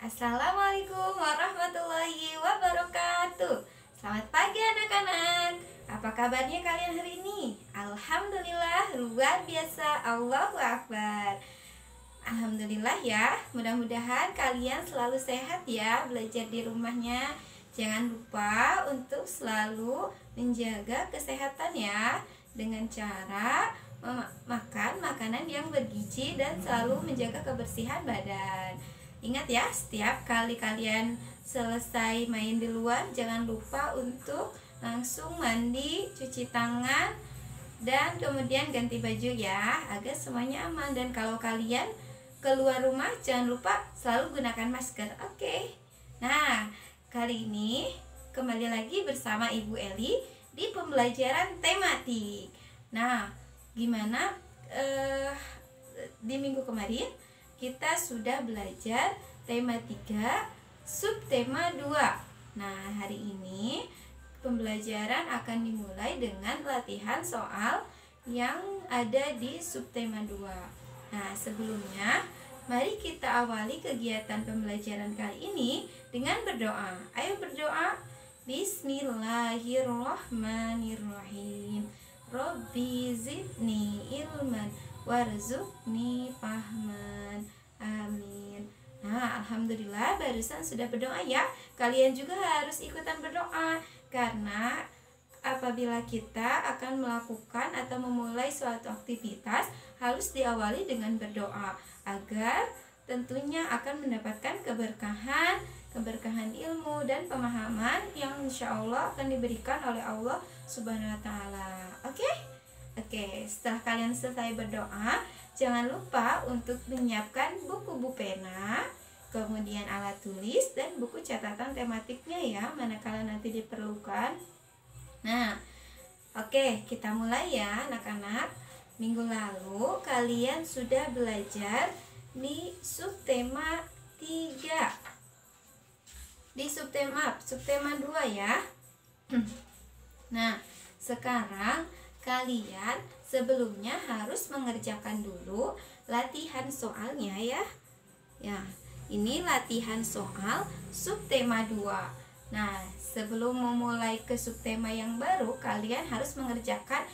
Assalamualaikum warahmatullahi wabarakatuh. Selamat pagi anak-anak. Apa kabarnya kalian hari ini? Alhamdulillah luar biasa. Allahu Akbar. Alhamdulillah ya. Mudah-mudahan kalian selalu sehat ya belajar di rumahnya. Jangan lupa untuk selalu menjaga kesehatan ya, dengan cara makan makanan yang bergizi dan selalu menjaga kebersihan badan. Ingat ya, setiap kali kalian selesai main di luar, jangan lupa untuk langsung mandi, cuci tangan, dan kemudian ganti baju ya, agar semuanya aman. Dan kalau kalian keluar rumah, jangan lupa selalu gunakan masker. Oke. Nah, kali ini kembali lagi bersama Ibu Eli di pembelajaran tematik. Nah, gimana di minggu kemarin kita sudah belajar tema 3, subtema 2. Nah, hari ini pembelajaran akan dimulai dengan latihan soal yang ada di subtema 2. Nah, sebelumnya mari kita awali kegiatan pembelajaran kali ini dengan berdoa. Ayo berdoa. Bismillahirrahmanirrahim. Robbi zidni ilman warzuqni fahman. Amin. Nah, alhamdulillah barusan sudah berdoa ya. Kalian juga harus ikutan berdoa, karena apabila kita akan melakukan atau memulai suatu aktivitas harus diawali dengan berdoa, agar tentunya akan mendapatkan keberkahan ilmu dan pemahaman yang insya Allah akan diberikan oleh Allah Subhanahu wa Ta'ala. Oke, setelah kalian selesai berdoa, jangan lupa untuk menyiapkan buku pena, kemudian alat tulis dan buku catatan tematiknya ya, manakala nanti diperlukan. Nah, oke, kita mulai ya anak-anak. Minggu lalu kalian sudah belajar di subtema 3. Di subtema 2 ya. Nah, sekarang kalian sebelumnya harus mengerjakan dulu latihan soalnya ya. Ya, ini latihan soal subtema 2. Nah, sebelum memulai ke subtema yang baru, kalian harus mengerjakan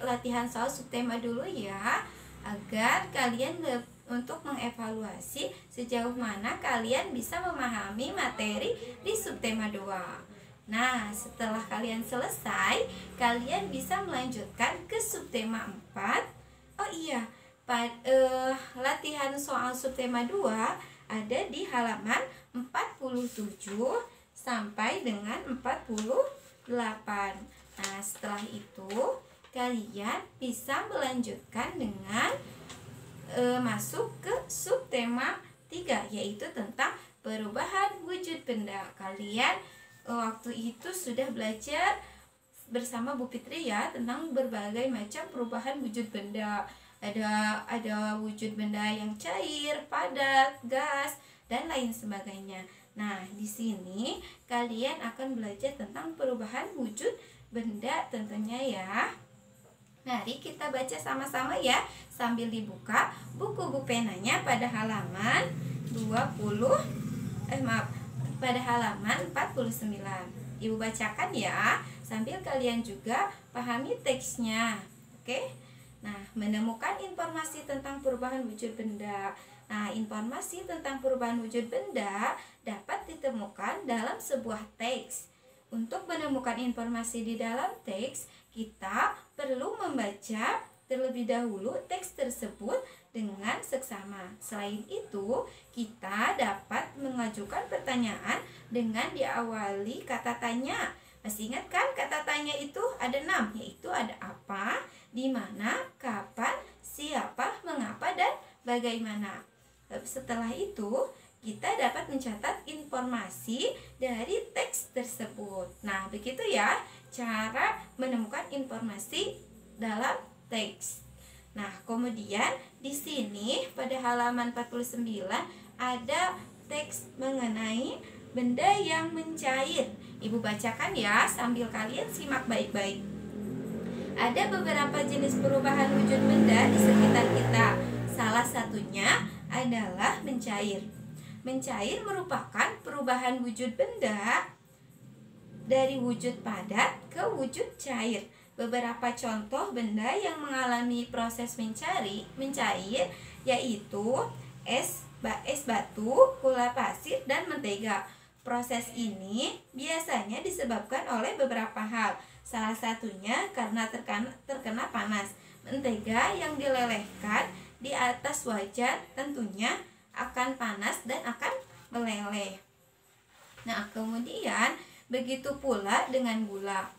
latihan soal subtema dulu ya, agar kalian untuk mengevaluasi sejauh mana kalian bisa memahami materi di subtema 2. Nah, setelah kalian selesai, kalian bisa melanjutkan ke subtema 4. Oh iya, latihan soal subtema 2 ada di halaman 47 sampai dengan 48. Nah, setelah itu kalian bisa melanjutkan dengan masuk ke subtema 3, yaitu tentang perubahan wujud benda. Kalian waktu itu sudah belajar bersama Bu Fitri ya tentang berbagai macam perubahan wujud benda. Ada wujud benda yang cair, padat, gas, dan lain sebagainya. Nah, di sini kalian akan belajar tentang perubahan wujud benda tentunya ya. Mari kita baca sama-sama ya, sambil dibuka buku penanya pada halaman pada halaman 49. Ibu bacakan ya, sambil kalian juga pahami teksnya. Oke? Nah, menemukan informasi tentang perubahan wujud benda. Nah, informasi tentang perubahan wujud benda dapat ditemukan dalam sebuah teks. Untuk menemukan informasi di dalam teks, kita perlu membaca terlebih dahulu teks tersebut dengan seksama. Selain itu, kita dapat mengajukan pertanyaan dengan diawali kata tanya. Masih ingat kan kata tanya itu ada 6, yaitu ada apa, di mana, kapan, siapa, mengapa, dan bagaimana. Setelah itu, kita dapat mencatat informasi dari teks tersebut. Nah, begitu ya cara menemukan informasi dalam teks. Nah, kemudian di sini pada halaman 49 ada teks mengenai benda yang mencair. Ibu bacakan ya sambil kalian simak baik-baik. Ada beberapa jenis perubahan wujud benda di sekitar kita. Salah satunya adalah mencair. mencair merupakan perubahan wujud benda dari wujud padat ke wujud cair. Beberapa contoh benda yang mengalami proses mencair yaitu es batu, gula pasir, dan mentega. Proses ini biasanya disebabkan oleh beberapa hal. Salah satunya karena terkena panas. Mentega yang dilelehkan di atas wajan tentunya akan panas dan akan meleleh. Nah, kemudian begitu pula dengan gula.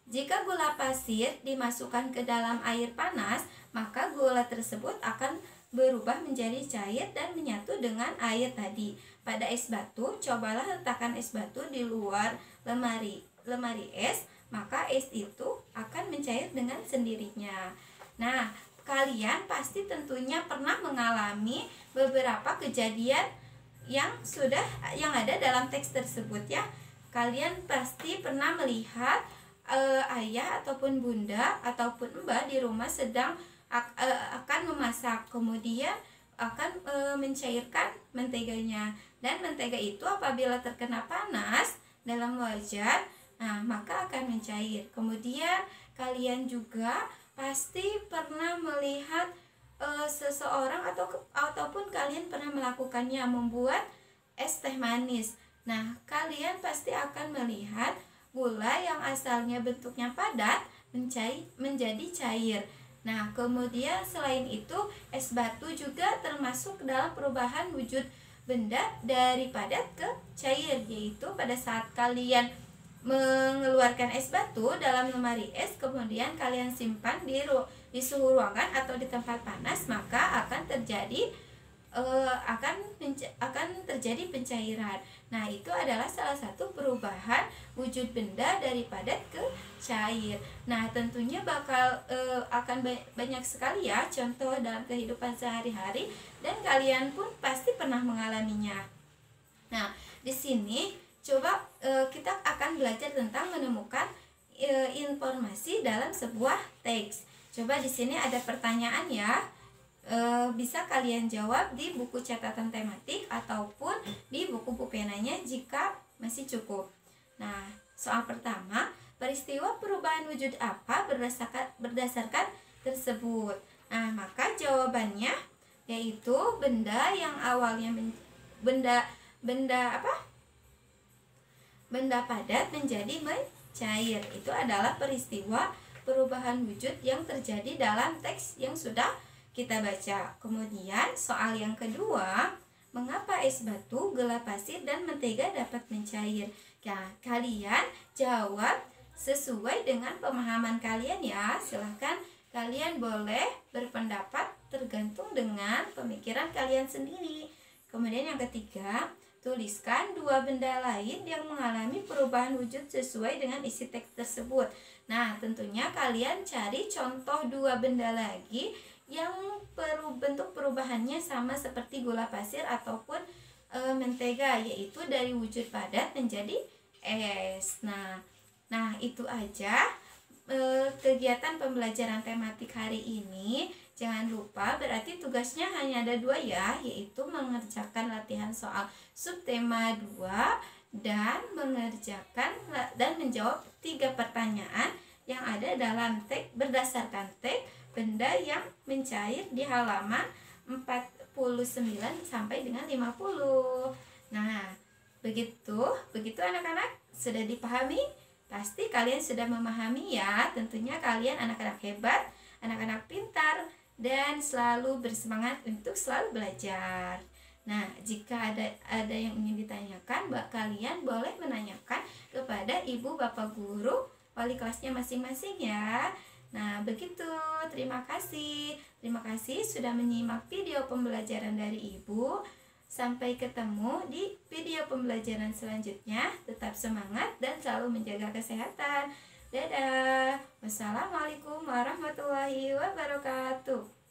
Jika gula pasir dimasukkan ke dalam air panas, maka gula tersebut akan berubah menjadi cair dan menyatu dengan air tadi. Pada es batu, cobalah letakkan es batu di luar lemari es, maka es itu akan mencair dengan sendirinya. Nah, kalian pasti tentunya pernah mengalami beberapa kejadian yang ada dalam teks tersebut ya. Kalian pasti pernah melihat ayah ataupun bunda ataupun mbak di rumah sedang akan memasak, kemudian akan mencairkan menteganya, dan mentega itu apabila terkena panas dalam wajan, nah maka akan mencair. Kemudian kalian juga pasti pernah melihat seseorang ataupun kalian pernah melakukannya, membuat es teh manis. Nah, kalian pasti akan melihat gula yang asalnya bentuknya padat menjadi cair. Nah, kemudian selain itu, es batu juga termasuk dalam perubahan wujud benda dari padat ke cair, yaitu pada saat kalian mengeluarkan es batu dalam lemari es, kemudian kalian simpan di suhu ruangan atau di tempat panas, maka akan terjadi pencairan. Nah, itu adalah salah satu perubahan wujud benda dari padat ke cair. Nah, tentunya akan banyak sekali ya contoh dalam kehidupan sehari-hari, dan kalian pun pasti pernah mengalaminya. Nah, di sini coba kita akan belajar tentang menemukan informasi dalam sebuah teks. Coba di sini ada pertanyaan ya. Bisa kalian jawab di buku catatan tematik ataupun di buku penanya jika masih cukup. Nah, soal pertama, peristiwa perubahan wujud apa berdasarkan tersebut? Nah, maka jawabannya yaitu benda yang awalnya benda padat menjadi mencair. Itu adalah peristiwa perubahan wujud yang terjadi dalam teks yang sudah kita baca. Kemudian soal yang kedua, mengapa es batu, gula pasir, dan mentega dapat mencair? Nah, kalian jawab sesuai dengan pemahaman kalian ya. Silahkan kalian boleh berpendapat tergantung dengan pemikiran kalian sendiri. Kemudian yang ketiga, tuliskan dua benda lain yang mengalami perubahan wujud sesuai dengan isi teks tersebut. Nah, tentunya kalian cari contoh dua benda lagi yang bentuk perubahannya sama seperti gula pasir ataupun mentega, yaitu dari wujud padat menjadi es. Nah, itu aja kegiatan pembelajaran tematik hari ini. Jangan lupa, berarti tugasnya hanya ada 2 ya, yaitu mengerjakan latihan soal subtema 2 dan menjawab 3 pertanyaan yang ada dalam teks berdasarkan teks benda yang mencair di halaman 49 sampai dengan 50. Nah, begitu anak-anak, sudah dipahami? Pasti kalian sudah memahami ya. Tentunya kalian anak-anak hebat, anak-anak pintar, dan selalu bersemangat untuk selalu belajar. Nah, jika ada yang ingin ditanyakan, kalian boleh menanyakan kepada ibu bapak guru wali kelasnya masing-masing ya. Nah, begitu. Terima kasih sudah menyimak video pembelajaran dari ibu. Sampai ketemu di video pembelajaran selanjutnya. Tetap semangat dan selalu menjaga kesehatan. Dadah. Wassalamualaikum warahmatullahi wabarakatuh.